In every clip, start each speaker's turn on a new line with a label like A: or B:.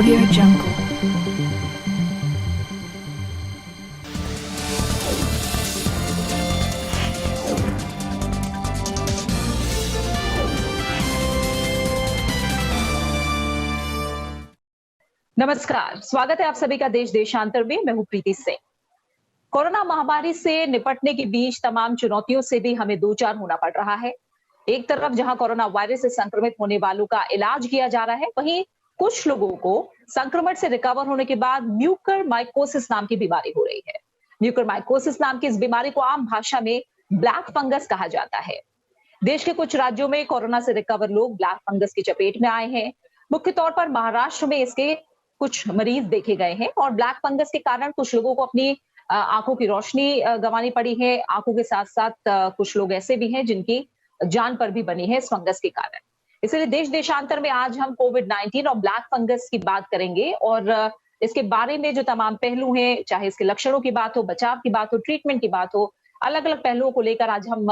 A: Audio Jungle.
B: नमस्कार, स्वागत है आप सभी का देश देशांतर में। मैं हूं प्रीति सिंह। कोरोना महामारी से निपटने के बीच तमाम चुनौतियों से भी हमें दो चार होना पड़ रहा है। एक तरफ जहां कोरोना वायरस से संक्रमित होने वालों का इलाज किया जा रहा है, वहीं कुछ लोगों को संक्रमण से रिकवर होने के बाद म्यूकरमाइकोसिस नाम की बीमारी हो रही है। म्यूकरमाइकोसिस नाम की इस बीमारी को आम भाषा में ब्लैक फंगस कहा जाता है। देश के कुछ राज्यों में कोरोना से रिकवर लोग ब्लैक फंगस की चपेट में आए हैं। मुख्य तौर पर महाराष्ट्र में इसके कुछ मरीज देखे गए हैं और ब्लैक फंगस के कारण कुछ लोगों को अपनी आंखों की रोशनी गंवानी पड़ी है। आंखों के साथ साथ कुछ लोग ऐसे भी हैं जिनकी जान पर भी बनी है इस फंगस के कारण। इसलिए देश देशांतर में आज हम कोविड-19 और ब्लैक फंगस की बात करेंगे और इसके बारे में जो तमाम पहलू हैं, चाहे इसके लक्षणों की बात हो, बचाव की बात हो, ट्रीटमेंट की बात हो, अलग-अलग पहलुओं को लेकर आज हम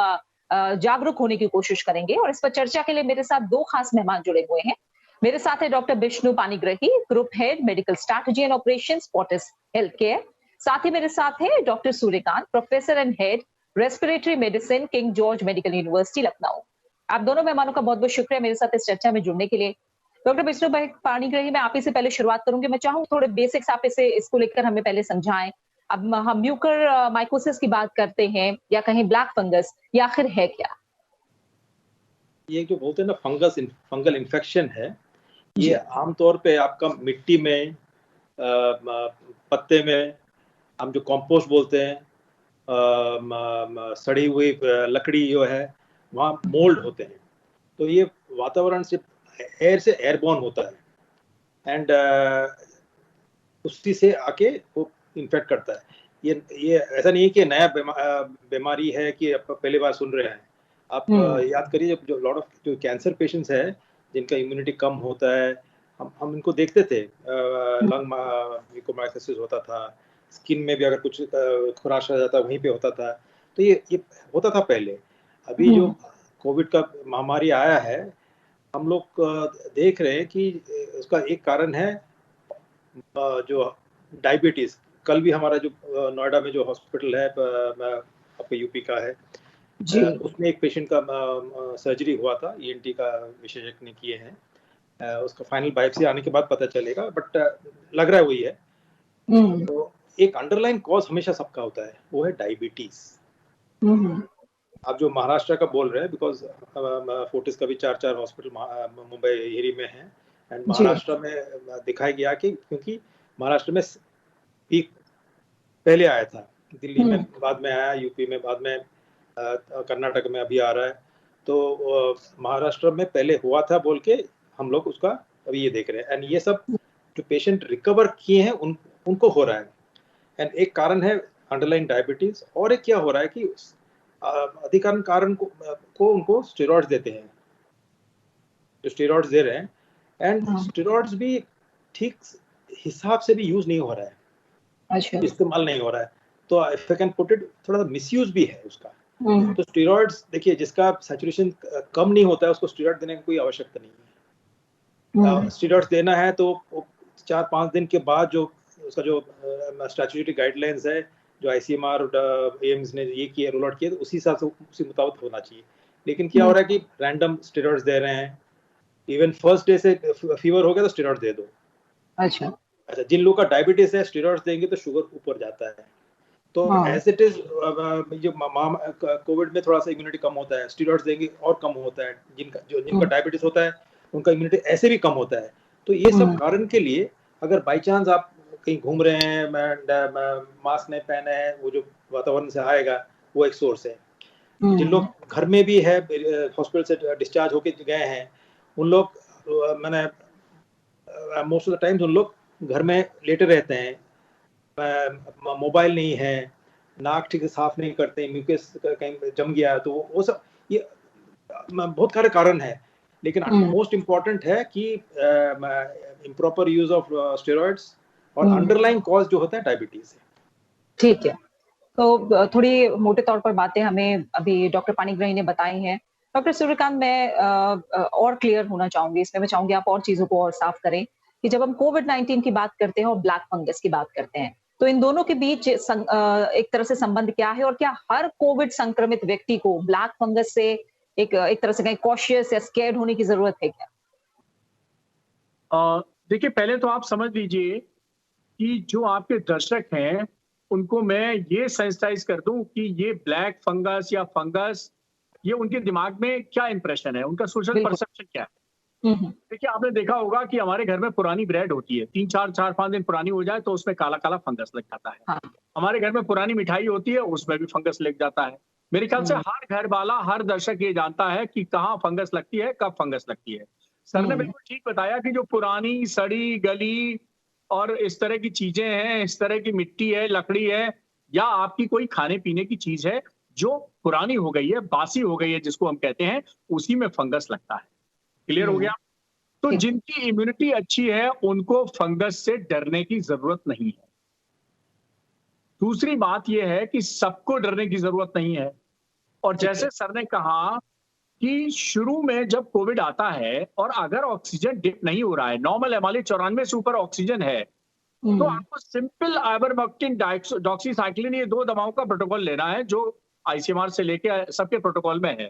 B: जागरूक होने की कोशिश करेंगे। और इस पर चर्चा के लिए मेरे साथ दो खास मेहमान जुड़े हुए हैं। मेरे साथ है doctor Vishnu Panigrahi, group head medical strategy and operations, Fortis health care. साथ ही मेरे साथ है doctor Suryakant, professor and head respiratory medicine, king George medical university Lucknow. आप दोनों मेहमानों का बहुत बहुत शुक्रिया मेरे साथ इस चर्चा में जुड़ने के लिए। डॉक्टर विष्णु पानीग्राही, मैं आप ही से पहले शुरुआत करूंगी। मैं चाहूँ थोड़े बेसिक्स आप इसको लेकर हमें पहले समझाएं। अब हम म्यूकर माइकोसिस की बात करते हैं या कहीं ब्लैक फंगस, ये आखिर है क्या?
C: ये जो बोलते हैं ना फंगल इन्फेक्शन है, ये आमतौर पे आपका मिट्टी में, पत्ते में, हम जो कंपोस्ट बोलते हैं, सड़ी हुई लकड़ी जो है, वहाँ मोल्ड होते हैं। तो ये वातावरण से, एयर से एयरबॉर्न होता है एंड उसी से आके वो इन्फेक्ट करता है। ये ऐसा नहीं है कि नया बीमारी है कि आप पहली बार सुन रहे हैं। आप याद करिए, जो लॉट ऑफ जो कैंसर पेशेंट्स हैं जिनका इम्यूनिटी कम होता है, हम इनको देखते थे। लंग म्यूकोरमाइकोसिस होता था, स्किन में भी अगर कुछ खुराश आ जाता वहीं पे होता था। तो ये होता था पहले। अभी जो कोविड का महामारी आया है, हम लोग देख रहे हैं कि उसका एक कारण है जो डायबिटीज। कल भी हमारा जो नोएडा में जो हॉस्पिटल है, आपका यूपी का है, उसमें एक पेशेंट का सर्जरी हुआ था, ईएनटी का विशेषज्ञ ने किए हैं। उसका फाइनल बायोप्सी आने के बाद पता चलेगा, बट लग रहा है वही है। तो एक अंडरलाइन कॉज हमेशा सबका होता है, वो है डायबिटीज। आप जो महाराष्ट्र का बोल रहे हैं, बिकॉज फोर्टिस का भी 4 हॉस्पिटल मुंबई हिरी में है एंड महाराष्ट्र में दिखाया गया कि क्योंकि महाराष्ट्र में पीक पहले आया था, दिल्ली में बाद में आया, यूपी में बाद में, कर्नाटक में अभी आ रहा है। तो महाराष्ट्र में पहले हुआ था बोल के हम लोग उसका अभी ये देख रहे हैं। एंड ये सब जो पेशेंट रिकवर किए हैं उनको हो रहा है। एंड एक कारण है अंडरलाइन डायबिटीज, और एक क्या हो रहा है कि अधिकांश कारण को उनको स्टेरॉइड्स देते हैं, जो स्टेरॉइड्स दे रहे हैं, एंड स्टेरॉइड्स भी ठीक हिसाब से भी यूज नहीं हो रहा है। अच्छा, इस्तेमाल नहीं हो रहा है। तो if I can put it, थोड़ा सा मिसयूज भी है उसका। तो स्टेरॉइड्स, देखिए, जिसका सैचुरेशन कम नहीं होता है उसको स्टेरॉइड देने की कोई आवश्यकता नहीं है। स्टेरॉइड्स देना है तो 4-5 दिन के बाद जो उसका जो स्टैट्यूटरी गाइडलाइंस है, जो आईसीएमआर एम्स ने ये किया, रोल आउट किया, तो उसी हिसाब से, उसी मुताबिक होना चाहिए। लेकिन क्या हो रहा है कि रैंडम स्टेरॉइड्स दे रहे हैं। इवन फर्स्ट डे से फीवर हो गया तो स्टेरॉइड दे दो। अच्छा, जिन लोगों का डायबिटीज है, स्टेरॉइड्स देंगे तो शुगर ऊपर जाता है। तो एज इट इज, जो कोविड में थोड़ा सा इम्यूनिटी कम होता है, स्टेरॉइड्स देंगे और कम होता है। जिनका डायबिटीज होता है उनका इम्यूनिटी ऐसे भी कम होता है। तो ये सब कारण के लिए, अगर बाई चांस आप कहीं घूम रहे हैं, मास्क नहीं पहने हैं, वो जो वातावरण से आएगा वो एक सोर्स है। जिन लोग घर में भी है, हॉस्पिटल से डिस्चार्ज होके गए हैं, उन लोग, मैंने मोस्ट ऑफ द टाइम्स उन लोग घर में लेटे रहते हैं, मोबाइल नहीं है, नाक ठीक से साफ नहीं करते, म्यूकस कहीं जम गया, तो वो सब, ये बहुत सारे कारण है। लेकिन मोस्ट इम्पोर्टेंट है कि इम्प्रॉपर यूज ऑफ स्टेरॉइड्स और अंडरलाइन कॉज जो होता है डायबिटीज है। ठीक है,
B: तो थोड़ी मोटे तौर पर बातें हमें अभी डॉक्टर पानीग्राही ने बताई हैं। डॉक्टर सूर्यकांत, मैं और क्लियर होना चाहूंगी इसमें। मैं चाहूंगी आप और चीजों को और साफ करें कि जब हम कोविड-19 की बात करते हैं और ब्लैक फंगस की बात करते हैं, तो इन दोनों के बीच एक तरह से संबंध क्या है और क्या हर कोविड संक्रमित व्यक्ति को ब्लैक फंगस से एक तरह से कहीं कॉशियस या स्कैर्ड होने की ज़रूरत है क्या?
A: देखिए, पहले तो आप समझ लीजिए कि जो आपके दर्शक हैं, उनको मैं ये सेंसिटाइज़ कर दूँ कि ये ब्लैक फंगस या फंगस, ये उनके दिमाग में क्या इंप्रेशन है, उनका सोशल
B: बिल्कुल।
A: परसेप्शन क्या है।
B: हुँ, हुँ।
A: देखिए, आपने देखा होगा कि हमारे घर में पुरानी ब्रेड होती है, 3-4 4-5 दिन पुरानी हो जाए तो उसमें काला-काला फंगस लग जाता है।
B: हाँ।
A: हमारे घर में पुरानी मिठाई होती है, उसमें भी फंगस लग जाता है। मेरे ख्याल से
B: हुँ,
A: हर घर वाला, हर दर्शक ये जानता है कि कहाँ फंगस लगती है, कब फंगस लगती है। सर ने
B: हुँ,
A: बिल्कुल ठीक बताया कि जो पुरानी, सड़ी, गली और इस तरह की चीज़ें हैं, इस तरह की मिट्टी है, लकड़ी है या आपकी कोई खाने-पीने की चीज़ है, जो पुरानी हो गई है, बासी हो गई है जिसको हम कहते हैं, उसी में फंगस लगता है। क्लियर हो
B: हुँ,
A: गया? तो
B: ठीक।
A: जिनकी इम्यूनिटी अच्छी है, उनको फंगस से डरने की ज़रूरत नहीं है। दूसरी बात ये है कि सबको डरने की ज़रूरत नहीं है और
B: ठीक है।
A: जैसे सर ने कहा कि शुरू में जब कोविड आता है और अगर ऑक्सीजन डिप नहीं हो रहा है, नॉर्मल एमआरए 94 से ऊपर ऑक्सीजन है, तो
B: हुँ,
A: आपको सिंपल आइवरमेक्टिन डॉक्सीसाइक्लिन, ये 2 दवाओं का प्रोटोकॉल लेना है जो आईसीएमआर से लेके सबके प्रोटोकॉल में है।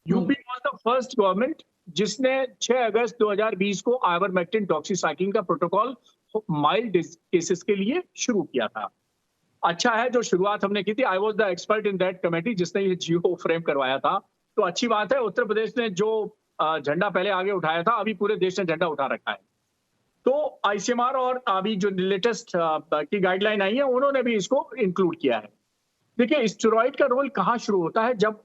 B: हुँ,
A: UP was the first government जिसने 6 अगस्त 2020 को आइवरमेक्टिन डॉक्सीसाइक्लिन का प्रोटोकॉल माइल्ड केसेस के लिए शुरू किया था। अच्छा है जो शुरुआत हमने की थी, I was the expert in that committee जिसने ये जियो फ्रेम करवाया था। तो अच्छी बात है, उत्तर प्रदेश ने जो झंडा पहले आगे उठाया था, अभी पूरे देश ने झंडा उठा रखा है। तो आईसीएमआर और अभी जो लेटेस्ट की गाइडलाइन आई है, उन्होंने भी इसको इंक्लूड किया है। देखिए, स्टेरॉइड का रोल कहाँ शुरू होता है, जब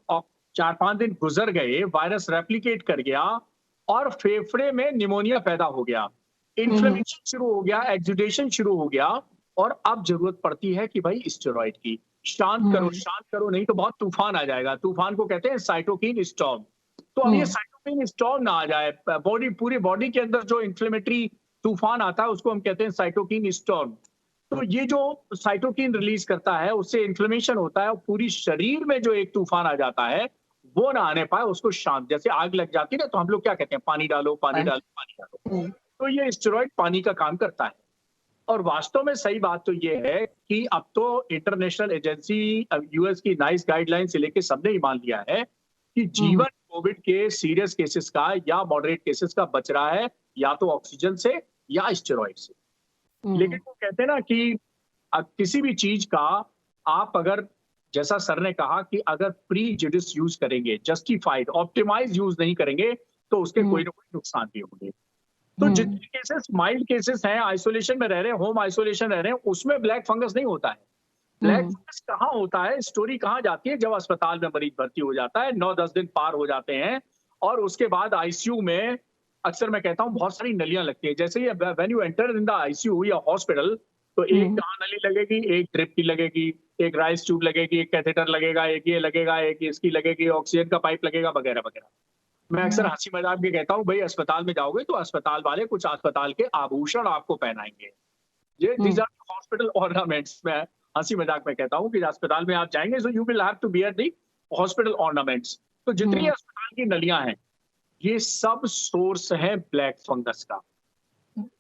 A: 4-5 दिन गुजर गए, वायरस रेप्लिकेट कर गया और फेफड़े में निमोनिया पैदा हो गया,
B: हुँ, हुँ,
A: इन्फ्लेमेशन शुरू हो गया, एक्सुडेशन शुरू हो गया और अब जरूरत पड़ती है कि भाई स्टेरॉइड की।
B: हुँ,
A: शांत करो, नहीं तो बहुत तूफान आ जाएगा। तूफान को कहते हैं साइटोकिन स्टॉर्म। तो अब ये
B: हुँ,
A: साइटोकिन स्टॉर्म ना आ जाए, पूरी बॉडी के अंदर जो इन्फ्लेमेटरी तूफान आता है उसको हम कहते हैं साइटोकिन स्टॉर्म। तो ये जो साइटोकिन रिलीज करता है, उससे इन्फ्लेमेशन होता है और पूरी शरीर में जो एक तूफान आ जाता है, वो ना आने पाए, उसको शांत, जैसे आग लग जाती है ना, तो हम लोग क्या कहते हैं, पानी डालो, पानी
B: हाँ,
A: डालो, पानी डालो।
B: हुँ,
A: तो ये स्टेरॉइड पानी का काम करता है। और वास्तव में सही बात तो ये है कि अब तो इंटरनेशनल एजेंसी, यूएस की नाइस गाइडलाइन से लेके सबने ही मान लिया है कि
B: हुँ,
A: जीवन कोविड के सीरियस केसेस का या मॉडरेट केसेस का बच रहा है या तो ऑक्सीजन से या स्टेरॉइड से। लेकिन
B: हुँ,
A: वो कहते हैं ना कि किसी भी चीज का आप अगर, जैसा सर ने कहा कि अगर प्री जुडिस यूज करेंगे, जस्टिफाइड ऑप्टिमाइज यूज नहीं करेंगे, तो उसके
B: हुँ,
A: कोई ना कोई नुकसान भी होंगे। तो
B: हुँ,
A: जितने केसेस माइल्ड केसेस हैं, आइसोलेशन में रह रहे हैं, होम आइसोलेशन रह रहे हैं, उसमें ब्लैक फंगस नहीं होता है। ब्लैक
B: हुँ,
A: फंगस कहाँ होता है, स्टोरी कहाँ जाती है, जब अस्पताल में मरीज भर्ती हो जाता है, 9-10 दिन पार हो जाते हैं और उसके बाद आईसीयू में अक्सर मैं कहता हूँ बहुत सारी नलियां लगती है। जैसे ये when you enter in the ICU या हॉस्पिटल, तो एक
B: हुँ,
A: कहाँ नली लगेगी, एक ड्रिप की लगेगी, एक राइस ट्यूब लगेगी, एक कैथेटर लगेगा, एक ये लगेगा, एक इसकी लगेगी, ऑक्सीजन का पाइप लगेगा, वगैरह वगैरह। मैं अक्सर
B: हुँ,
A: हंसी मजाक में कहता हूँ, भाई अस्पताल में जाओगे तो अस्पताल वाले कुछ अस्पताल के आभूषण आपको पहनाएंगे। ये these
B: um,
A: are hospital ornaments. मैं हंसी मजाक में कहता हूँ कि अस्पताल में आप जाएंगे so you will have to bear the hospital ornaments. तो जितनी
B: हुँ,
A: अस्पताल की नलियां हैं, ये सब सोर्स है ब्लैक फंगस का।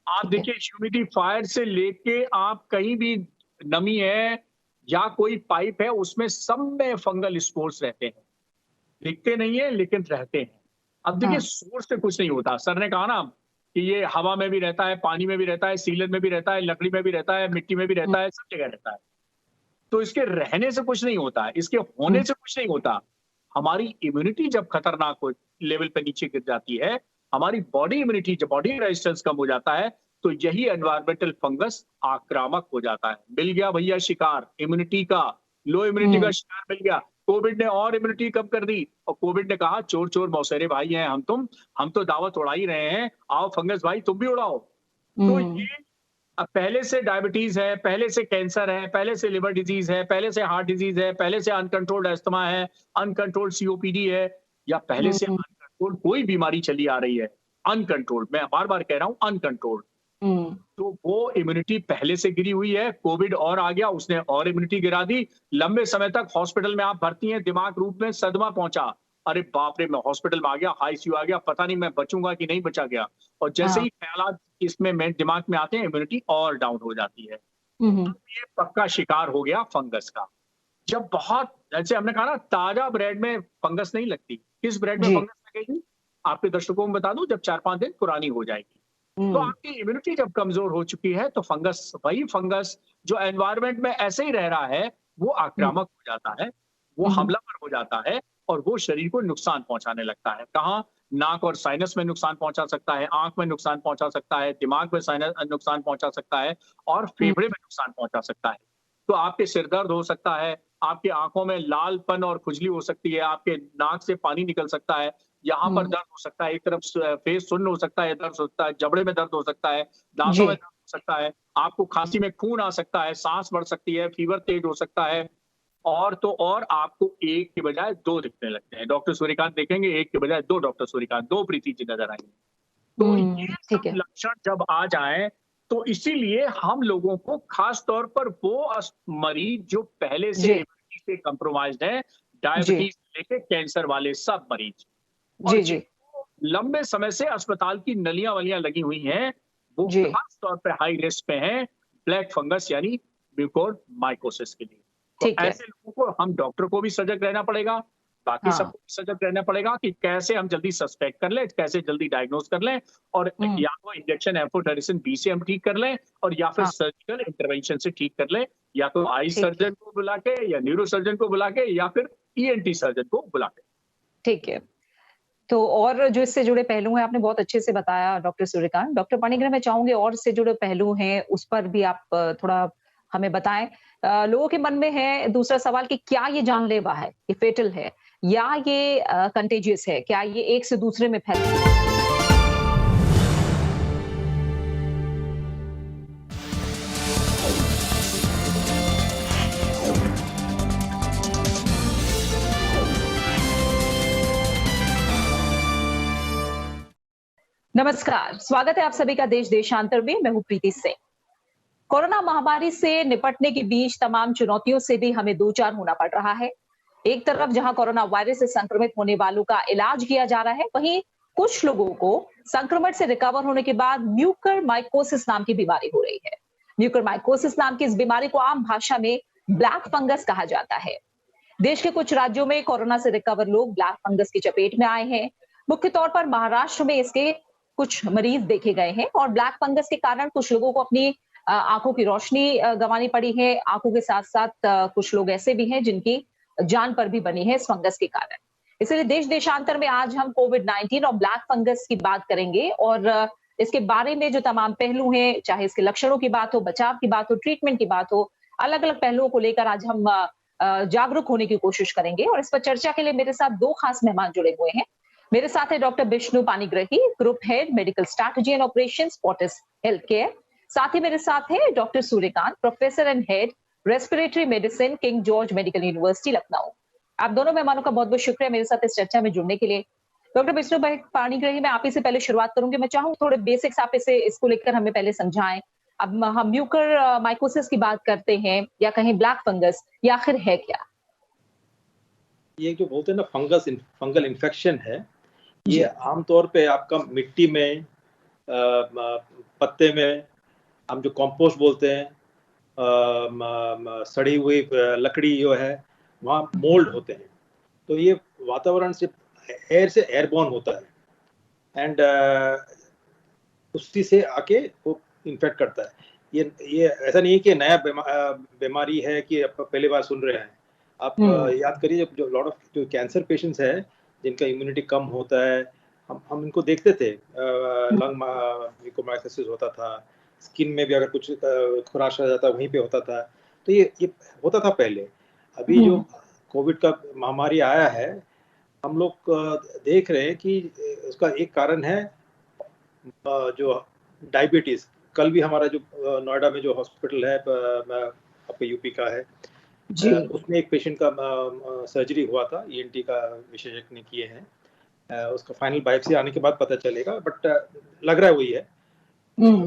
A: आप
B: ठीक है।
A: देखिए, ह्यूमिडिफायर से लेके आप कहीं भी नमी है या कोई पाइप है, उसमें सब में फंगल स्पोर्स रहते हैं। दिखते नहीं है लेकिन रहते हैं। अब देखिए,
B: हाँ,
A: सोर्स से कुछ नहीं होता। सर ने कहा ना कि ये हवा में भी रहता है, पानी में भी रहता है, सीलन में भी रहता है, लकड़ी में भी रहता है, मिट्टी में भी
B: हुँ,
A: रहता है, सब जगह रहता है। तो इसके रहने से कुछ नहीं होता, इसके
B: हुँ,
A: होने से कुछ नहीं होता। हमारी इम्यूनिटी जब खतरनाक हो लेवल पे नीचे गिर जाती है, हमारी बॉडी इम्यूनिटी, जब बॉडी रेजिस्टेंस कम हो जाता है, तो यही एनवायरमेंटल फंगस आक्रामक हो जाता है। मिल गया भैया शिकार इम्यूनिटी का, लो इम्यूनिटी का
B: हुँ,
A: शिकार मिल गया। कोविड ने और इम्यूनिटी कम कर दी और कोविड ने कहा चोर चोर मौसेरे भाई हैं हम तो दावत उड़ा ही रहे हैं, आओ फंगस भाई तुम भी उड़ाओ। तो
B: हुँ,
A: ये अब पहले से डायबिटीज है, पहले से कैंसर है, पहले से लिवर डिजीज है, पहले से हार्ट डिजीज है, पहले से अनकंट्रोल्ड अस्थमा है, अनकंट्रोल्ड सीओपीडी है, या पहले से
B: हुँ,
A: अनकंट्रोल्ड कोई बीमारी चली आ रही है, अनकंट्रोल्ड, मैं बार बार कह रहा हूं अनकंट्रोल्ड,
B: हुँ,
A: तो वो इम्यूनिटी पहले से गिरी हुई है। कोविड और आ गया, उसने और इम्यूनिटी गिरा दी। लंबे समय तक हॉस्पिटल में आप भर्ती हैं, दिमाग रूप में सदमा पहुंचा, अरे बाप रे, मैं हॉस्पिटल में आ गया, आईसीयू आ गया, पता नहीं मैं बचूंगा कि नहीं बचा गया। और जैसे
B: हाँ।
A: ही ख्यालात इसमें दिमाग में आते हैं, इम्यूनिटी और डाउन हो जाती है।
B: हम्म।
A: ये पक्का शिकार हो गया फंगस का। जब बहुत, जैसे हमने कहा ना, ताजा ब्रेड में फंगस नहीं लगती। किस ब्रेड में
B: जी।
A: फंगस लगेगी? आपके दर्शकों को बता दूं, जब 4-5 दिन पुरानी हो जाएगी। तो
B: हम्म।
A: आपकी इम्यूनिटी जब कमजोर हो चुकी है, तो फंगस, वही फंगस जो एनवायरनमेंट में ऐसे ही रह रहा है, वो
B: हम्म।
A: आक्रामक हो जाता है, वो
B: हम्म।
A: हमलावर हो जाता है, और वो शरीर को नुकसान पहुंचाने लगता है। कहाँ? नाक और साइनस में नुकसान पहुंचा सकता है, आंख में नुकसान पहुंचा सकता है, दिमाग में साइनस नुकसान पहुंचा सकता है, और
B: हम्म।
A: फेफड़े में नुकसान पहुंचा सकता है। तो आपके सिर दर्द हो सकता है, आपकी आंखों में लालपन और खुजली हो सकती है, आपके नाक से पानी निकल सकता है, यहाँ पर
B: हम्म।
A: दर्द हो सकता है, एक तरफ फेस सुन्न हो सकता है, दर्द हो सकता है, जबड़े में दर्द हो सकता है, दांतों
B: जी।
A: में दर्द हो सकता है, आपको खांसी में खून आ सकता है, सांस बढ़ सकती है, फीवर तेज हो सकता है, और तो और आपको एक के बजाय दो दिखने लगते हैं। डॉक्टर सूर्यकांत देखेंगे, एक के बजाय दो डॉक्टर सूर्यकांत, दो प्रीति जी नजर आएंगे। तो ये
B: ठीक
A: सब
B: है।
A: लक्षण जब आ जाएं, तो इसीलिए हम लोगों को खास तौर पर वो मरीज जो पहले से
B: जी।
A: इम्यूनिटी से कंप्रोमाइज्ड है,
B: जी।
A: डायबिटीज से लेके कैंसर वाले सब मरीज, और
B: जी। जी।
A: जिनको लंबे समय से अस्पताल की नलियां वलियां लगी हुई हैं, वो
B: जी।
A: खास तौर पे हाई रिस्क पे हैं ब्लैक फंगस यानी म्यूकोरमाइकोसिस के लिए। तो
B: ठीक है।
A: ऐसे लोगों को, हम डॉक्टर को भी सजग रहना पड़ेगा, बाकी
B: हाँ।
A: सबको भी सजग रहना पड़ेगा कि कैसे हम जल्दी सस्पेक्ट कर लें, कैसे जल्दी डायग्नोज कर लें, और
B: हम्म।
A: या तो इंजेक्शन एम्फोटेरिसिन बी से हम ठीक कर लें, और या फिर
B: हाँ।
A: सर्जिकल इंटरवेंशन से ठीक कर लें, या तो आई
B: ठीक है।
A: सर्जन को बुला के, या न्यूरो सर्जन को बुला के, या फिर ईएनटी सर्जन को बुला के।
B: ठीक है। तो और जो इससे जुड़े पहलू हैं, आपने बहुत अच्छे से बताया डॉक्टर सूर्यकांत। डॉक्टर पाणिग्रह, मैं चाहूँगी और इससे जुड़े पहलू हैं, उस पर भी आप थोड़ा हमें बताएँ। लोगों के मन में है दूसरा सवाल कि क्या ये जानलेवा है, ये फेटल है, या ये कंटेजियस है? क्या ये एक से दूसरे में फैल नमस्कार, स्वागत है आप सभी का देश देशांतर में। मैं हूँ प्रीति सिंह। कोरोना महामारी से निपटने के बीच तमाम चुनौतियों से भी हमें दो चार होना पड़ रहा है। एक तरफ जहां कोरोना वायरस से संक्रमित होने वालों का इलाज किया जा रहा है, वहीं कुछ लोगों को संक्रमण से रिकवर होने के बाद म्यूकरमाइकोसिस नाम की बीमारी हो रही है। म्यूकरमाइकोसिस नाम की इस बीमारी को आम भाषा में ब्लैक फंगस कहा जाता है। देश के कुछ राज्यों में कोरोना से रिकवर लोग ब्लैक फंगस की चपेट में आए हैं। मुख्य तौर पर महाराष्ट्र में इसके कुछ मरीज देखे गए हैं, और ब्लैक फंगस के कारण कुछ लोगों को अपनी आंखों की रोशनी गंवानी पड़ी है। आंखों के साथ साथ कुछ लोग ऐसे भी हैं जिनकी जान पर भी बनी है इस फंगस के कारण। इसलिए देश देशांतर में आज हम कोविड-19 और ब्लैक फंगस की बात करेंगे, और इसके बारे में जो तमाम पहलू हैं, चाहे इसके लक्षणों की बात हो, बचाव की बात हो, ट्रीटमेंट की बात हो, अलग अलग पहलुओं को लेकर आज हम जागरूक होने की कोशिश करेंगे। और इस पर चर्चा के लिए मेरे साथ दो खास मेहमान जुड़े हुए हैं। मेरे साथ है doctor Vishnu Panigrahi, group head medical strategy and operations, Fortis health care. साथ ही मेरे साथ है doctor Suryakant, professor and head respiratory medicine, king George medical university, Lucknow. आप दोनों मेहमानों का बहुत बहुत शुक्रिया मेरे साथ इस चर्चा में जुड़ने के लिए। डॉक्टर विष्णु पाणिग्रही, मैं आप ही से पहले शुरुआत करूंगी। मैं चाहूँ थोड़े बेसिक्स आप इसको लेकर हमें पहले समझाएं। अब हम म्यूकर माइकोसिस की बात करते हैं, या कहीं ब्लैक फंगस, या आखिर है क्या?
C: ये जो बोलते हैं ना फंगल इन्फेक्शन है, ये आमतौर पे आपका मिट्टी में, पत्ते में, हम जो कंपोस्ट बोलते हैं, सड़ी हुई लकड़ी जो है, वहाँ मोल्ड होते हैं। तो ये वातावरण से एयरबॉर्न होता है, एंड उसी से आके वो इन्फेक्ट करता है। ये ऐसा नहीं है कि नया बीमारी है कि आप पहली बार सुन रहे हैं। आप याद करिए, जो लॉट ऑफ जो कैंसर पेशेंट्स हैं जिनका इम्यूनिटी कम होता है, हम इनको देखते थे, लंग म्यूकोरमाइकोसिस होता था, स्किन में भी अगर कुछ खुराश आ जाता वहीं पे होता था। तो ये होता था पहले। अभी जो कोविड का महामारी आया है, हम लोग देख रहे हैं कि उसका एक कारण है जो डायबिटीज। कल भी हमारा जो नोएडा में जो हॉस्पिटल है, आपके यूपी का है, उसमें एक पेशेंट का सर्जरी हुआ था, ईएनटी का विशेषज्ञ ने किए हैं। उसका फाइनल बायोप्सी आने के बाद पता चलेगा, बट लग रहा है वही है।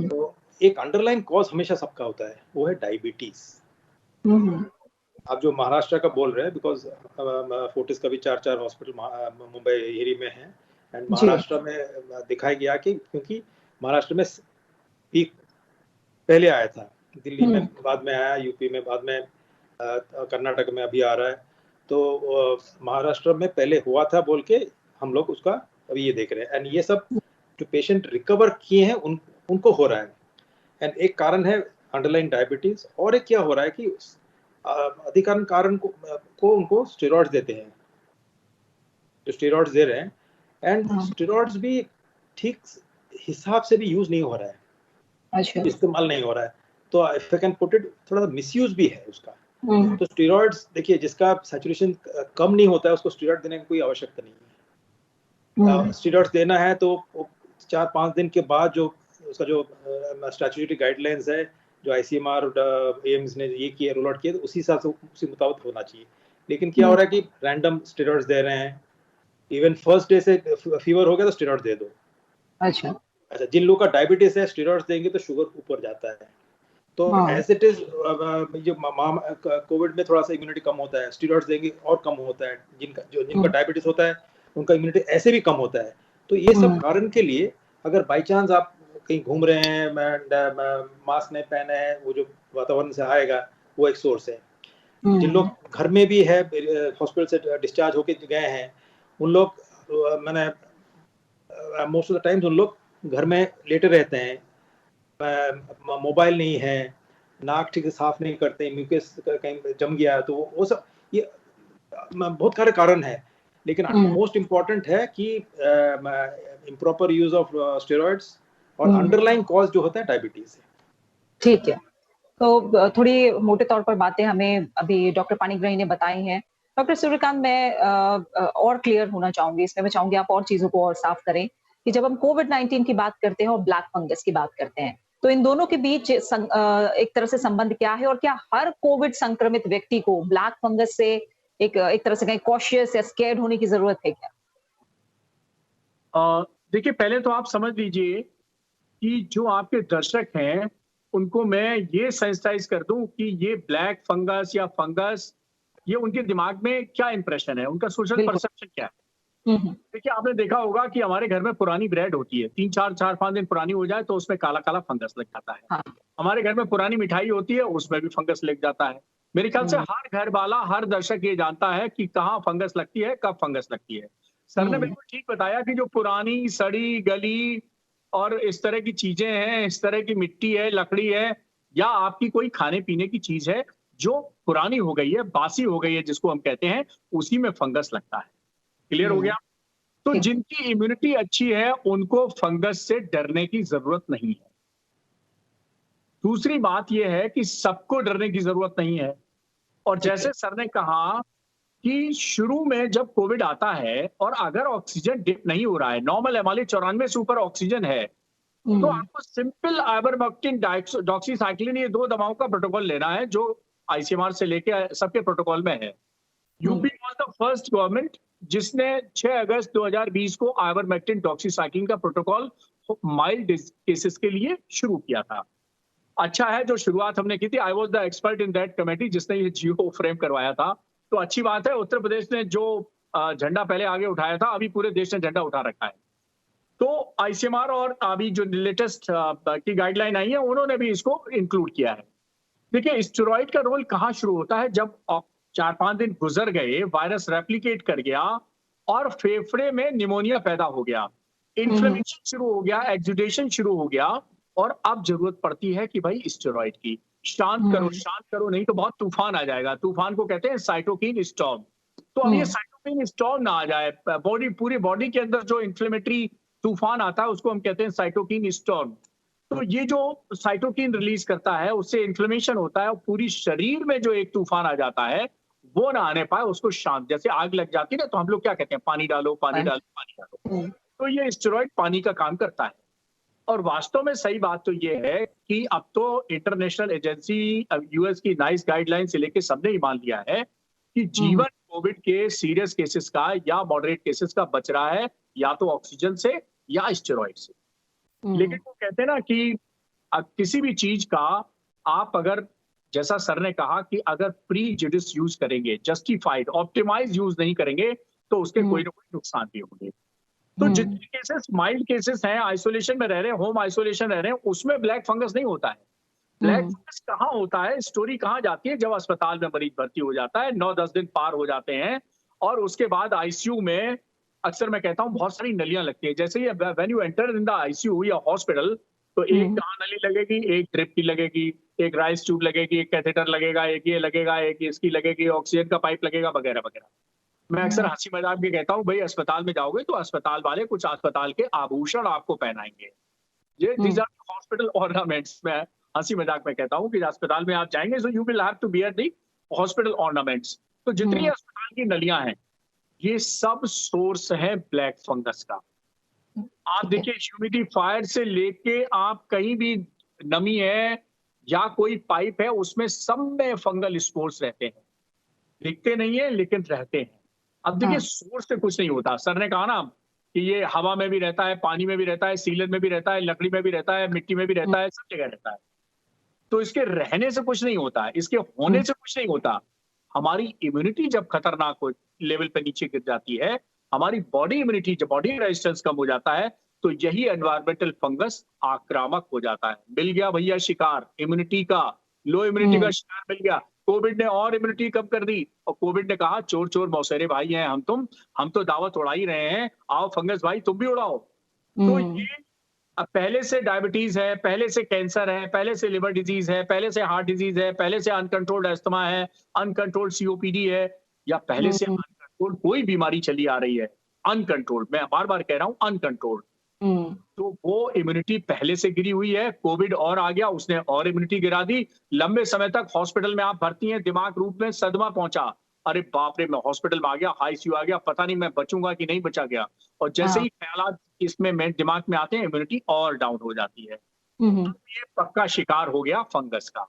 C: तो एक अंडरलाइन कॉज हमेशा सबका होता है, वो है डायबिटीज। आप जो महाराष्ट्र का बोल रहे हैं, बिकॉज फोर्टिस का भी 4 हॉस्पिटल मुंबई हिरी में है, एंड महाराष्ट्र में दिखाया गया कि क्योंकि महाराष्ट्र में पीक पहले आया था, दिल्ली में बाद में आया, यूपी में बाद में, कर्नाटक में अभी आ रहा है, तो महाराष्ट्र में पहले हुआ था बोल के हम लोग उसका अभी ये देख रहे हैं। एंड ये सब जो पेशेंट रिकवर किए हैं उनको हो रहा है। एंड एक कारण है अंडरलाइन डायबिटीज, और एक क्या हो रहा है कि अधिकांश कारण को उनको स्टेरॉइड्स देते हैं, जो स्टेरॉइड्स दे रहे हैं, एंड स्टेरॉइड्स भी ठीक हिसाब से भी यूज नहीं हो रहा है,
B: अच्छा,
C: इस्तेमाल नहीं हो रहा है। तो if I can put it, थोड़ा सा मिसयूज भी है उसका। तो स्टेरॉइड्स देखिए, जिसका सैचुरेशन कम नहीं होता है उसको स्टेरॉइड देने की कोई आवश्यकता नहीं है। स्टेरॉइड्स देना है तो 4-5 दिन के बाद जो उसका जो स्टैट्यूटरी गाइडलाइंस है, जो आईसीएमआर और एम्स ने ये किया, रोल आउट किया, तो उसी हिसाब से उसी मुताबिक होना चाहिए। लेकिन क्या हो रहा है कि रैंडम स्टेरॉइड्स दे रहे हैं, इवन फर्स्ट डे से फीवर हो गया तो स्टेरॉइड दे दो। अच्छा, जिन लोगों का डायबिटीज है स्टेरॉइड्स देंगे तो शुगर ऊपर जाता है। तो एज इट इज जो कोविड में थोड़ा सा इम्यूनिटी कम होता है, स्टेरॉइड्स देंगे और कम होता है। जिनका डायबिटीज होता है उनका इम्यूनिटी ऐसे भी कम होता है। तो ये सब कारण के लिए अगर बाई चांस आप कहीं घूम रहे हैं, मास्क नहीं पहने हैं, वो जो वातावरण से आएगा वो एक सोर्स है। जिन लोग घर में भी है, हॉस्पिटल से डिस्चार्ज होके गए हैं, उन लोग मैंने मोस्ट ऑफ द टाइम्स उन लोग घर में लेटे रहते हैं, मोबाइल नहीं है, नाक ठीक से साफ नहीं करते, म्यूकस कहीं जम गया, तो वो सब ये बहुत सारे कारण है। लेकिन मोस्ट इम्पोर्टेंट है कि इम्प्रॉपर यूज ऑफ स्टेरॉइड्स और अंडरलाइन कॉज जो होता है डायबिटीज है। ठीक है,
B: तो थोड़ी मोटे तौर पर बातें हमें अभी डॉक्टर पाणिग्राही ने बताई हैं। डॉक्टर सूर्यकांत, मैं और क्लियर होना चाहूंगी इसमें, मैं चाहूंगी आप और चीजों को और साफ करें कि जब हम कोविड-19 की बात करते हैं और ब्लैक फंगस की बात करते हैं, तो इन दोनों के बीच एक तरह से संबंध क्या है, और क्या हर कोविड संक्रमित व्यक्ति को ब्लैक फंगस से एक तरह से कहीं कॉशियस या स्कैर्ड होने की जरूरत है क्या?
A: देखिए, पहले तो आप समझ लीजिए कि जो आपके दर्शक हैं उनको मैं ये सेंसिटाइज कर दूं कि ये ब्लैक फंगस या फंगस, ये उनके दिमाग में क्या इंप्रेशन है, उनका सोशल परसेप्शन क्या है। देखिए, आपने देखा होगा कि हमारे घर में पुरानी ब्रेड होती है, 4-5 दिन पुरानी हो जाए तो उसमें काला काला फंगस लग जाता है। हाँ। हमारे घर में पुरानी मिठाई होती है, उसमें भी फंगस लग जाता है। मेरे ख्याल से हर घर वाला, हर दर्शक ये जानता है कि कहाँ फंगस लगती है, कब फंगस लगती है। सर ने बिल्कुल ठीक बताया कि जो पुरानी सड़ी गली और इस तरह की चीजें हैं, इस तरह की मिट्टी है, लकड़ी है, या आपकी कोई खाने पीने की चीज है जो पुरानी हो गई है, बासी हो गई है, जिसको हम कहते हैं, उसी में फंगस लगता है। क्लियर हो गया? तो जिनकी इम्यूनिटी अच्छी है उनको फंगस से डरने की जरूरत नहीं है। दूसरी बात यह है कि सबको डरने की जरूरत नहीं है। और जैसे सर ने कहा कि शुरू में जब कोविड आता है और अगर ऑक्सीजन डिप नहीं हो रहा है, नॉर्मल एमआरए 94 से ऊपर ऑक्सीजन है, तो आपको सिंपल आइवरमेक्टिन डॉक्सीसाइक्लिन, ये 2 दवाओं का प्रोटोकॉल लेना है जो आईसीएमआर से लेके सबके प्रोटोकॉल में है। UP was the first government जिसने 6 अगस्त 2020 को आइवरमेक्टिन डॉक्सीसाइक्लिन का प्रोटोकॉल माइल्ड केसेस के लिए शुरू किया था। अच्छा है जो शुरुआत हमने की थी, I was the expert in that committee जिसने ये जियो फ्रेम करवाया था। तो अच्छी बात है, उत्तर प्रदेश ने जो झंडा पहले आगे उठाया था, अभी पूरे देश ने झंडा उठा रखा है। तो आईसीएमआर और अभी जो लेटेस्ट की गाइडलाइन आई है, उन्होंने भी इसको इंक्लूड किया है। देखिए, स्टेरॉइड का रोल कहाँ शुरू होता है, जब 4-5 दिन गुजर गए, वायरस रेप्लिकेट कर गया और फेफड़े में निमोनिया पैदा हो गया, इन्फ्लेमेशन शुरू हो गया, एक्सुडेशन शुरू हो गया, और अब जरूरत पड़ती है कि भाई स्टेरॉइड की। शांत करो, नहीं तो बहुत तूफान आ जाएगा। तूफान को कहते हैं साइटोकिन स्टॉर्म। तो अब ये साइटोकिन स्टॉर्म ना आ जाए, पूरी बॉडी के अंदर जो इन्फ्लेमेटरी तूफान आता है उसको हम कहते हैं साइटोकिन स्टॉर्म। तो ये जो साइटोकिन रिलीज करता है उससे इन्फ्लेमेशन होता है और पूरी शरीर में जो एक तूफान आ जाता है वो ना आने पाए, उसको शांत, जैसे आग लग जाती है ना, तो हम लोग क्या कहते हैं, पानी डालो, पानी डालो, पानी डालो। तो ये स्टेरॉइड पानी का काम करता है। और वास्तव में सही बात तो ये है कि अब तो इंटरनेशनल एजेंसी, यूएस की नाइस गाइडलाइन से लेके सबने ही मान लिया है कि जीवन कोविड के सीरियस केसेस का या मॉडरेट केसेस का बच रहा है या तो ऑक्सीजन से या स्टेरॉइड से। लेकिन वो कहते हैं ना कि किसी भी चीज का आप अगर जैसा सर ने कहा कि अगर प्रीजुडिस यूज करेंगे, जस्टिफाइड, ऑप्टिमाइज यूज नहीं करेंगे, तो उसके कोई ना कोई नुकसान भी होंगे। तो जितने केसेस माइल्ड केसेस हैं, आइसोलेशन में रह रहे हैं, होम आइसोलेशन रह रहे हैं, उसमें ब्लैक फंगस नहीं होता है। ब्लैक फंगस कहाँ होता है, स्टोरी कहाँ जाती है, जब अस्पताल में मरीज भर्ती हो जाता है, 9-10 दिन पार हो जाते हैं और उसके बाद आईसीयू में अक्सर मैं कहता हूँ बहुत सारी नलियां लगती है। जैसे ही when you enter in the ICU या हॉस्पिटल, तो एक कहाँ नली लगेगी, एक ड्रिप की लगेगी, एक राइस ट्यूब लगेगी, एक कैथेटर लगेगा, एक ये लगेगा, एक इसकी लगेगी, ऑक्सीजन का पाइप लगेगा, वगैरह वगैरह। मैं अक्सर हंसी मजाक भी कहता हूँ, भाई अस्पताल में जाओगे तो अस्पताल वाले कुछ अस्पताल के आभूषण आपको पहनाएंगे। ये दीज आर हॉस्पिटल ऑर्नामेंट्स। मैं हंसी मजाक में कहता हूँ कि अस्पताल में आप जाएंगे so you will have to bear the hospital ornaments. तो जितनी अस्पताल की नलियां हैं, ये सब सोर्स है ब्लैक फंगस का। आप देखिए, ह्यूमिडिफायर से लेके आप कहीं भी नमी है या कोई पाइप है, उसमें सब में फंगल स्पोर्स रहते हैं। दिखते नहीं है लेकिन रहते हैं। अब देखिए, सोर्स से कुछ नहीं होता। सर ने कहा ना कि ये हवा में भी रहता है, पानी में भी रहता है, सीलन में भी रहता है, लकड़ी में भी रहता है, मिट्टी में भी रहता है, सब जगह रहता है। तो इसके रहने से कुछ नहीं होता है, इसके होने से कुछ नहीं होता। हमारी इम्यूनिटी जब खतरनाक लेवल पे नीचे गिर जाती है, हमारी बॉडी इम्यूनिटी, जब बॉडी रेजिस्टेंस कम हो जाता है, तो यही एनवायरमेंटल फंगस आक्रामक हो जाता है। मिल गया भैया शिकार इम्यूनिटी का, लो इम्यूनिटी का शिकार मिल गया। कोविड ने और इम्यूनिटी कम कर दी और कोविड ने कहा चोर चोर मौसेरे भाई हैं हम तो दावत उड़ा ही रहे हैं, आओ फंगस भाई तुम भी उड़ाओ। तो ये अब पहले से डायबिटीज है, पहले से कैंसर है, पहले से लिवर डिजीज है, पहले से हार्ट डिजीज है, पहले से अनकंट्रोल्ड अस्थमा है, अनकंट्रोल्ड सीओपीडी है, या पहले से अनकंट्रोल्ड कोई बीमारी चली आ रही है, अनकंट्रोल्ड, मैं बार बार कह रहा हूं अनकंट्रोल्ड, तो वो इम्यूनिटी पहले से गिरी हुई है। कोविड और आ गया, उसने और इम्यूनिटी गिरा दी। लंबे समय तक हॉस्पिटल में आप भर्ती हैं, दिमाग रूप में सदमा पहुंचा, अरे बाप रे मैं हॉस्पिटल में आ गया, आईसीयू आ गया, पता नहीं मैं बचूंगा कि नहीं बचा गया। और जैसे ही ख्यालात इसमें दिमाग में आते हैं, इम्यूनिटी और डाउन हो जाती है। तो ये पक्का शिकार हो गया फंगस का।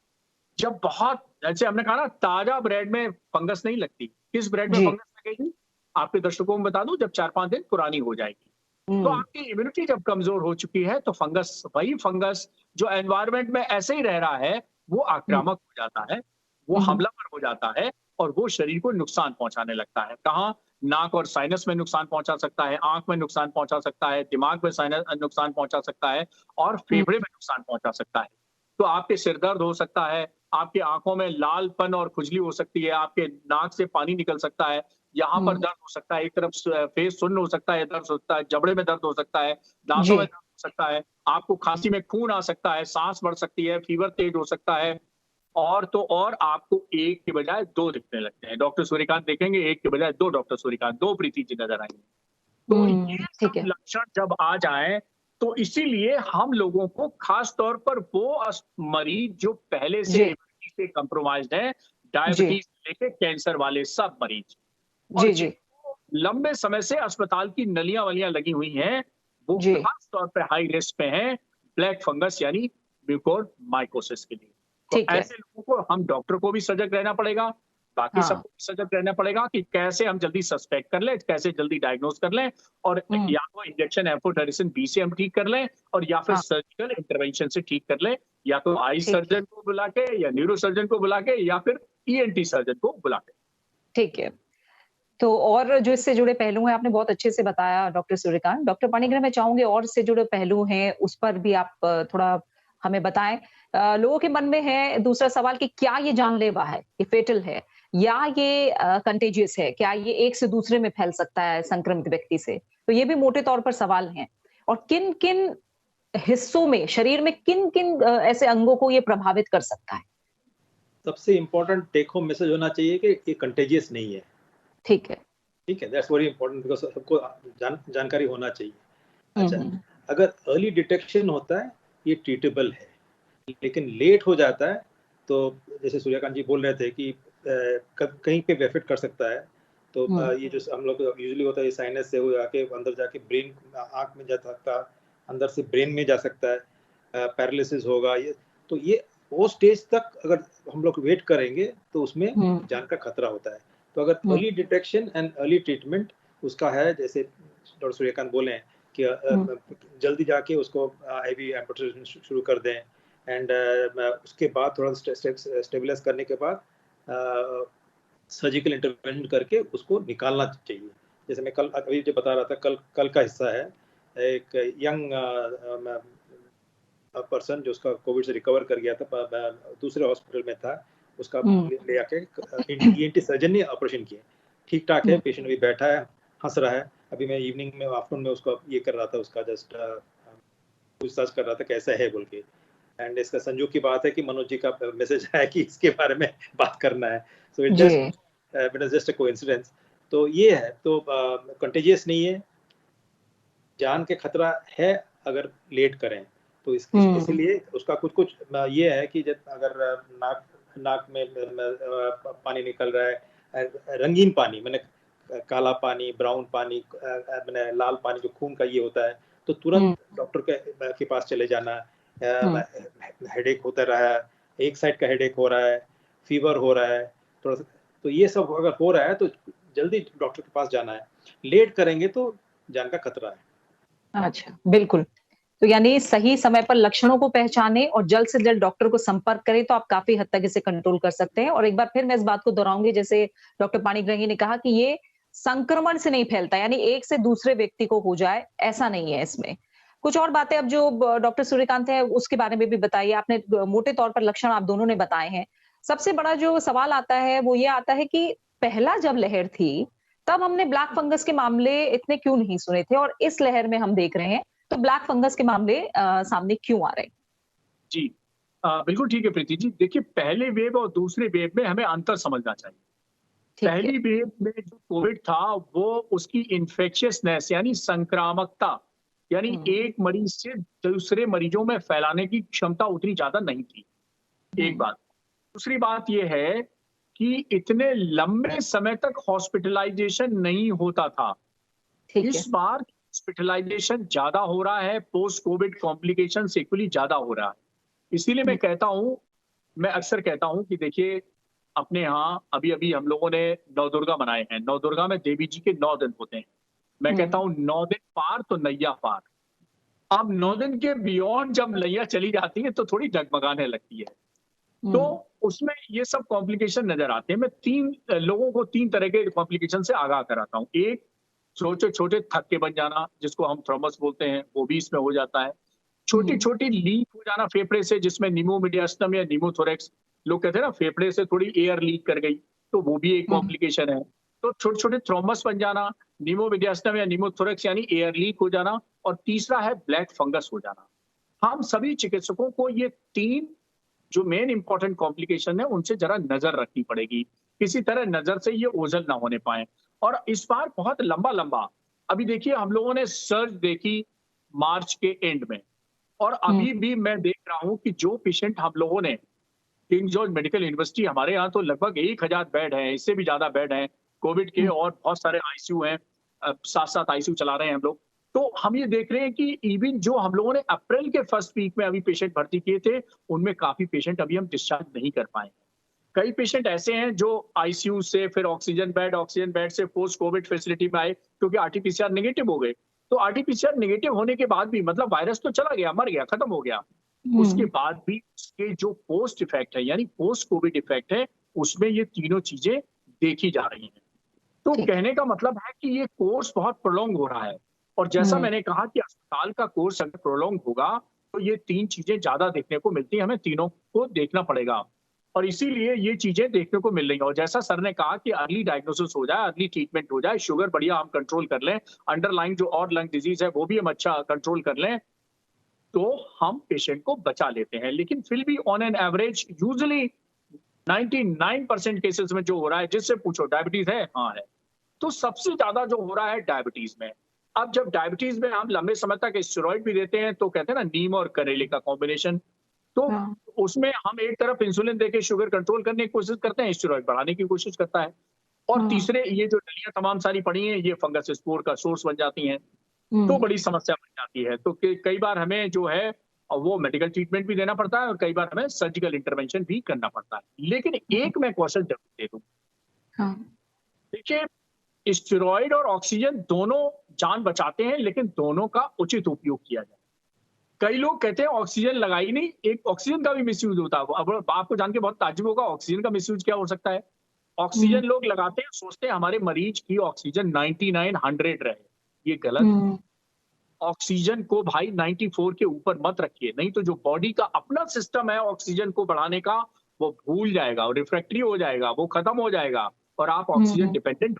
A: जब बहुत, जैसे हमने कहा ना, ताजा ब्रेड में फंगस नहीं लगती। किस ब्रेड में फंगस लगेगी आपके दर्शकों को बता दूं, जब 4-5 दिन पुरानी हो जाएगी। तो आपकी इम्यूनिटी जब कमजोर हो चुकी है, तो फंगस, वही फंगस जो एनवायरनमेंट में ऐसे ही रह रहा है, वो आक्रामक हो जाता है, वो हमलावर हो जाता है और वो शरीर को नुकसान पहुंचाने लगता है। कहाँ? नाक और साइनस में नुकसान पहुंचा सकता है, आंख में नुकसान पहुंचा सकता है, दिमाग में नुकसान पहुंचा सकता है और फेफड़े में नुकसान पहुंचा सकता है। तो आपके सिर दर्द हो सकता है, आपकी आंखों में लालपन और खुजली हो सकती है, आपके नाक से पानी निकल सकता है, यहाँ पर दर्द हो सकता है, एक तरफ फेस सुन्न हो सकता है, दर्द हो सकता है, जबड़े में दर्द हो सकता है, दांतों में दर्द हो सकता है, आपको खांसी में खून आ सकता है, सांस बढ़ सकती है, फीवर तेज हो सकता है, और तो और आपको एक के बजाय 2 दिखने लगते हैं। डॉक्टर सूर्यकांत देखेंगे, एक के बजाय 2 डॉक्टर सूर्यकांत, 2 प्रीति जी नजर आएंगे। तो ये सब लक्षण जब आ जाए, तो इसीलिए हम लोगों को खास तौर पर वो मरीज जो पहले से इम्यूनिटी से कंप्रोमाइज्ड है, डायबिटीज लेके कैंसर वाले सब मरीज, और लंबे समय से अस्पताल की नलियां वलियां लगी हुई हैं, वो खास तौर पे हाई रिस्क पे हैं ब्लैक फंगस यानी म्यूकोरमाइकोसिस के लिए। तो ऐसे लोगों को, हम डॉक्टर को भी सजग रहना पड़ेगा, बाकी सबको सजग रहना पड़ेगा कि कैसे हम जल्दी सस्पेक्ट कर लें, कैसे जल्दी डायग्नोज कर लें, और या तो इंजेक्शन एम्फोटेरिसिन बी से हम ठीक कर लें, और या फिर सर्जिकल इंटरवेंशन से ठीक कर लें, या तो आई सर्जन को बुला के, या न्यूरो सर्जन को बुला के, या फिर ईएनटी सर्जन को बुला के।
B: ठीक है। तो और जो इससे जुड़े पहलू हैं आपने बहुत अच्छे से बताया डॉक्टर सूर्यकांत। डॉक्टर पाणिग्रह, मैं चाहूंगी और इससे जुड़े पहलू हैं उस पर भी आप थोड़ा हमें बताएं। लोगों के मन में है दूसरा सवाल कि क्या ये जानलेवा है, ये फेटल है, या ये कंटेजियस है, क्या ये एक से दूसरे में फैल सकता है संक्रमित व्यक्ति से? तो ये भी मोटे तौर पर सवाल हैं। और किन किन हिस्सों में, शरीर में किन किन ऐसे अंगों को ये प्रभावित कर सकता है?
C: सबसे इंपॉर्टेंट टेक होम मैसेज होना चाहिए कि ये कंटेजियस नहीं है। ठीक है, दैट्स वेरी इंपॉर्टेंट, बिकॉज सबको जानकारी होना चाहिए। अच्छा, अगर अर्ली डिटेक्शन होता है ये ट्रीटेबल है, लेकिन लेट हो जाता है तो जैसे सूर्यकांत जी बोल रहे थे कि कहीं पे इफेक्ट कर सकता है। तो ये जो हम लोग यूजुअली होता है, साइनस से हो जाके अंदर जाके ब्रेन, आंख में जा सकता है, अंदर से ब्रेन में जा सकता है, पैरालिसिस होगा। ये तो ये वो स्टेज तक अगर हम लोग वेट करेंगे तो उसमें जान का खतरा होता है। तो अगर early detection and early treatment उसका है, जैसे डॉक्टर सूर्यकांत बोले कि जल्दी जाके उसको आईवी एम्पुटेशन शुरू कर दें, एंड उसके बाद थोड़ा स्टेबलाइज करने के बाद सर्जिकल इंटरवेंशन करके उसको निकालना चाहिए। जैसे मैं कल अभी जो बता रहा था, कल का हिस्सा है, एक यंग पर्सन जो उसका कोविड से रिकवर कर गया था, दूसरे हॉस्पिटल में था, उसका ले आके ENT सर्जन ने ऑपरेशन किया, ठीक ठाक है, पेशेंट अभी बैठा है, हंस रहा है। अभी मैं इवनिंग में आफ्टरनून में उसका ये कर रहा था, उसका जस्ट पूछताछ कर रहा था कैसा है बोल के। एंड इसका संजोग की बात है कि मनोज जी का मैसेज आया कि इसके बारे में बात करना है, so it just a coincidence. तो ये है, तो कंटेजियस नहीं है, जान के खतरा है अगर लेट करें तो इसलिए उसका कुछ ये है कि जब अगर नाक में पानी निकल रहा है, रंगीन पानी, मैंने काला पानी, ब्राउन पानी, मैंने लाल पानी, जो खून का ये होता है, तो तुरंत डॉक्टर के पास चले जाना। हेडेक होता रहा है, एक साइड का हेडेक हो रहा है, फीवर हो रहा है थोड़ा सा, तो ये सब अगर हो रहा है तो जल्दी डॉक्टर के पास जाना है, लेट करेंगे तो जान का खतरा है।
B: अच्छा, बिल्कुल। तो यानी सही समय पर लक्षणों को पहचाने और जल्द से जल्द डॉक्टर को संपर्क करें तो आप काफी हद तक इसे कंट्रोल कर सकते हैं। और एक बार फिर मैं इस बात को दोहराऊंगी, जैसे डॉक्टर पाणिग्राही ने कहा कि ये संक्रमण से नहीं फैलता, यानी एक से दूसरे व्यक्ति को हो जाए ऐसा नहीं है इसमें। कुछ और बातें अब जो डॉक्टर सूर्यकांत है उसके बारे में भी बताइए। आपने मोटे तौर पर लक्षण आप दोनों ने बताए हैं। सबसे बड़ा जो सवाल आता है वो ये आता है कि पहला जब लहर थी तब हमने ब्लैक फंगस के मामले इतने क्यों नहीं सुने थे, और इस लहर में हम देख रहे हैं तो ब्लैक फंगस के मामले सामने क्यों आ रहे हैं?
A: जी, बिल्कुल ठीक है प्रीति जी। देखिए, पहले वेव और दूसरे वेव में हमें अंतर समझना चाहिए। पहली वेव में जो कोविड था वो उसकी इन्फेक्शियसनेस यानी संक्रामकता, यानी एक मरीज से दूसरे मरीजों में फैलाने की क्षमता उतनी ज्यादा नहीं थी, एक बात। दूसरी बात यह है कि इतने लंबे समय तक हॉस्पिटलाइजेशन नहीं होता था। इस बार हॉस्पिटलाइजेशन ज्यादा हो रहा है, पोस्ट कोविड कॉम्प्लिकेशन इक्वली ज्यादा हो रहा है। इसीलिए मैं कहता हूं, मैं अक्सर कहता हूं कि देखिए, अपने यहाँ अभी अभी हम लोगों ने नवदुर्गा मनाए हैं। नवदुर्गा में देवी जी के 9 दिन होते हैं। मैं कहता हूं 9 दिन पार तो नैया पार। अब 9 दिन के बियॉन्ड जब नैया चली जाती है तो थोड़ी डगमगाने लगती है। तो उसमें ये सब कॉम्प्लिकेशन नजर आते हैं। मैं लोगों को 3 तरह के कॉम्प्लिकेशन से आगाह कराता हूं। एक, छोटे छोटे थक्के बन जाना, जिसको हम थ्रोम्बस बोलते हैं, वो भी इसमें हो जाता है। छोटी छोटी लीक हो जाना फेफड़े से, जिसमें निमोमीडियास्टम या निमोथोरेक्स, लोग कहते हैं ना फेफड़े से थोड़ी एयर लीक कर गई, तो वो भी एक कॉम्प्लिकेशन है। तो छोटे छोटे थ्रोम्बस बन जाना, निमोमीडियास्टम या निमोथोरेक्स यानी एयर लीक हो जाना, और तीसरा है ब्लैक फंगस हो जाना। हम सभी चिकित्सकों को ये 3 जो मेन इंपॉर्टेंट कॉम्प्लिकेशन है उनसे जरा नजर रखनी पड़ेगी, किसी तरह नजर से ये ओझल ना होने पाए। और इस बार बहुत लंबा लंबा, अभी देखिए हम लोगों ने सर्च देखी मार्च के एंड में, और अभी भी मैं देख रहा हूं कि जो पेशेंट हम लोगों ने, किंग जॉर्ज मेडिकल यूनिवर्सिटी, हमारे यहाँ तो लगभग 1000 बेड हैं, इससे भी ज्यादा बेड हैं कोविड के, और बहुत सारे आईसीयू हैं, 7-7 आईसीयू चला रहे हैं हम लोग। तो हम ये देख रहे हैं कि इवन जो हम लोगों ने अप्रैल के फर्स्ट वीक में अभी पेशेंट भर्ती किए थे, उनमें काफी पेशेंट अभी हम डिस्चार्ज नहीं कर पाए। कई पेशेंट ऐसे हैं जो आईसीयू से फिर ऑक्सीजन बेड से पोस्ट कोविड फैसिलिटी में आए, क्योंकि आरटीपीसीआर नेगेटिव हो गए। तो आरटीपीसीआर नेगेटिव होने के बाद भी, मतलब वायरस तो चला गया, मर गया, खत्म हो गया, उसके बाद भी उसके जो पोस्ट इफेक्ट है यानी पोस्ट कोविड इफेक्ट है, उसमें ये तीनों चीजें देखी जा रही हैं। तो कहने का मतलब है कि ये कोर्स बहुत प्रोलॉन्ग हो रहा है, और जैसा मैंने कहा कि अस्पताल का कोर्स अगर प्रोलॉन्ग होगा तो ये 3 चीजें ज्यादा देखने को मिलती हैं, हमें तीनों को देखना पड़ेगा, और इसीलिए ये चीजें देखने को मिल रही हैं। और जैसा सर ने कहा कि अर्ली डायग्नोसिस हो जाए, अर्ली ट्रीटमेंट हो जाए, शुगर बढ़िया हम कंट्रोल कर लें, अंडरलाइन जो और लंग डिजीज है वो भी हम अच्छा कंट्रोल कर लें, तो हम पेशेंट को बचा लेते हैं। लेकिन फिर भी on an average usually 99% cases में जो हो रहा है, जिससे पूछो डायबिटीज है, हाँ है, तो सबसे ज्यादा जो हो रहा है डायबिटीज में। अब जब डायबिटीज में हम लंबे समय तक स्टेरॉइड भी देते हैं, तो कहते हैं ना नीम और करेले का कॉम्बिनेशन, तो उसमें हम एक तरफ इंसुलिन देके शुगर कंट्रोल करने की कोशिश करते हैं, स्टेरॉइड बढ़ाने की कोशिश करता है, और तीसरे ये जो डलियां तमाम सारी पड़ी हैं, ये फंगस स्पोर का सोर्स बन जाती हैं, तो बड़ी समस्या बन जाती है। तो कई बार हमें जो है वो मेडिकल ट्रीटमेंट भी देना पड़ता है, और कई बार हमें सर्जिकल इंटरवेंशन भी करना पड़ता है। लेकिन एक मैं क्वेश्चन जरूर दे दूं, देखिए, स्टेरॉइड और ऑक्सीजन दोनों जान बचाते हैं, लेकिन दोनों का उचित उपयोग किया जाए। कई लोग कहते हैं ऑक्सीजन लगाई नहीं, एक ऑक्सीजन का भी मिसयूज होता है। अब आपको जान के बहुत ताज्जुब होगा, ऑक्सीजन का मिसयूज क्या हो सकता है। ऑक्सीजन लोग लगाते हैं, सोचते हैं हमारे मरीज की ऑक्सीजन 99 100 रहे, ये गलत। ऑक्सीजन को भाई 94 के ऊपर मत रखिए, नहीं तो जो बॉडी का अपना सिस्टम है ऑक्सीजन को बढ़ाने का, वो भूल जाएगा, वो रिफ्रैक्टरी हो जाएगा, वो खत्म हो जाएगा और आप ऑक्सीजन डिपेंडेंट।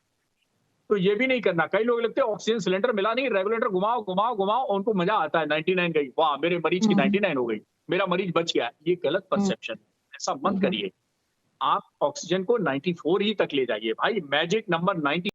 A: तो ये भी नहीं करना। कई लोग लगते हैं ऑक्सीजन सिलेंडर मिला नहीं, रेगुलेटर घुमाओ घुमाओ घुमाओ, उनको मजा आता है 99 गई, वाह मेरे मरीज की 99 हो गई, मेरा मरीज बच गया। ये गलत परसेप्शन, ऐसा मत करिए। आप ऑक्सीजन को 94 ही तक ले जाइए भाई, मैजिक नंबर 90।